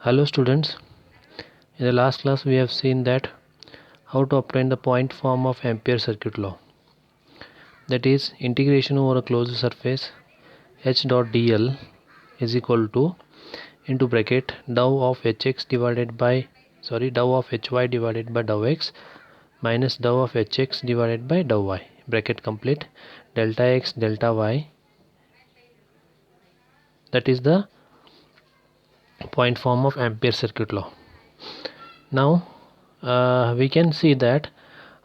Hello students, in the last class we have seen that how to obtain the point form of Ampere circuit law, that is integration over a closed surface h dot dl is equal to into bracket dou of hx divided by dou of hy divided by dou x minus dou of hx divided by dou y, bracket complete, delta x delta y, that is the point form of Ampere circuit law. Now we can see that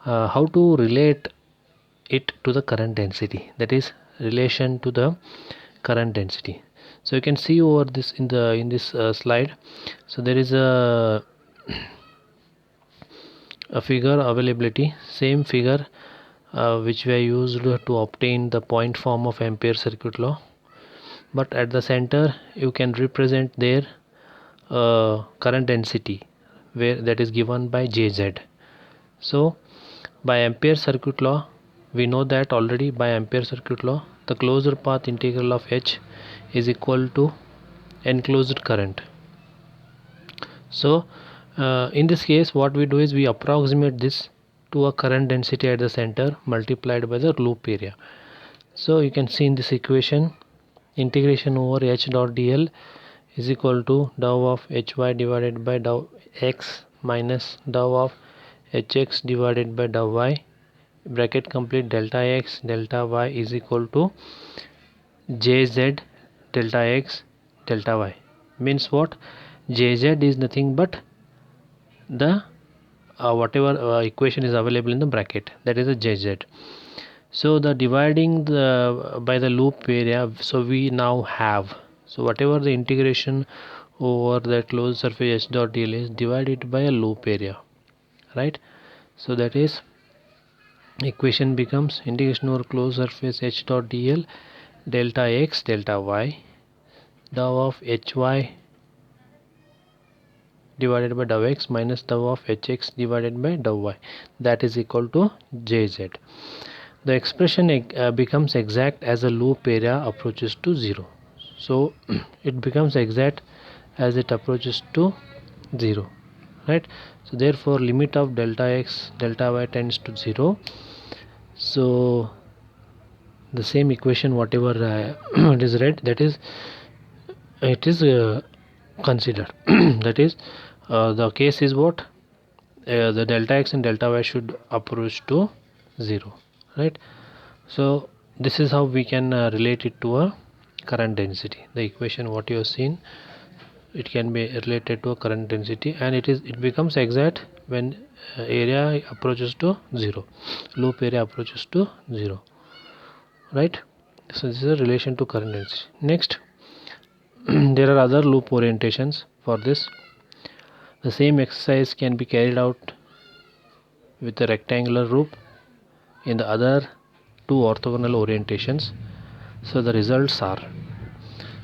how to relate it to the current density, that is relation to the current density. So you can see over this in this slide. So there is a figure availability, same figure which we used to obtain the point form of Ampere circuit law, but at the center you can represent their current density, where that is given by Jz. So by Ampere circuit law we know that already by Ampere circuit law the closed path integral of H is equal to enclosed current. So in this case what we do is we approximate this to a current density at the center multiplied by the loop area. So you can see in this equation integration over h dot dl is equal to dou of hy divided by dou x minus dou of hx divided by dou y, bracket complete, delta x delta y is equal to jz delta x delta y. Means what? Jz is nothing but the whatever equation is available in the bracket, that is a jz. So the dividing the by the loop area, so we now have, so whatever the integration over the closed surface h dot dl is divided by a loop area, right? So that is equation becomes integration over closed surface h dot dl delta x delta y dou of hy divided by dou x minus dou of hx divided by dou y, that is equal to jz. The expression becomes exact as the loop area approaches to 0. So it becomes exact as it approaches to 0, right? So therefore limit of delta x delta y tends to 0. So the same equation whatever it is read, that is it is considered that is the case is what the delta x and delta y should approach to 0, right? So this is how we can relate it to a current density. The equation what you have seen, it can be related to a current density, and it becomes exact when area approaches to 0, loop area approaches to 0, right? So this is a relation to current density. Next there are other loop orientations for this. The same exercise can be carried out with a rectangular loop in the other two orthogonal orientations. So the results are,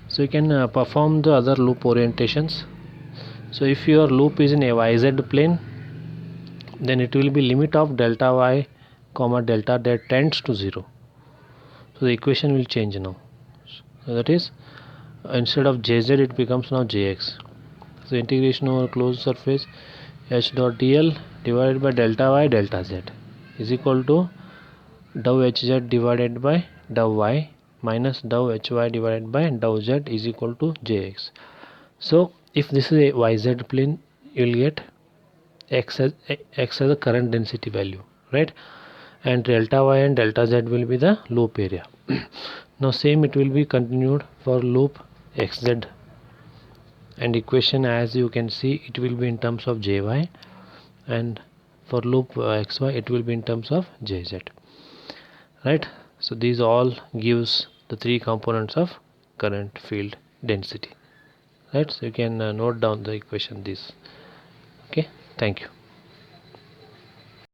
so you can perform the other loop orientations. So if your loop is in a yz plane, then it will be limit of delta y comma delta z tends to 0. So the equation will change now. So that is instead of jz it becomes now jx. So integration over closed surface h dot dl divided by delta y delta z is equal to dou hz divided by dou y minus dou hy divided by dou z is equal to jx. So if this is a yz plane, you will get x as the current density value, right? And delta y and delta z will be the loop area. Now same it will be continued for loop xz, and equation as you can see it will be in terms of jy, and for loop xy it will be in terms of jz, right? So these all gives the three components of current field density, right? So you can note down the equation this. Okay, thank you.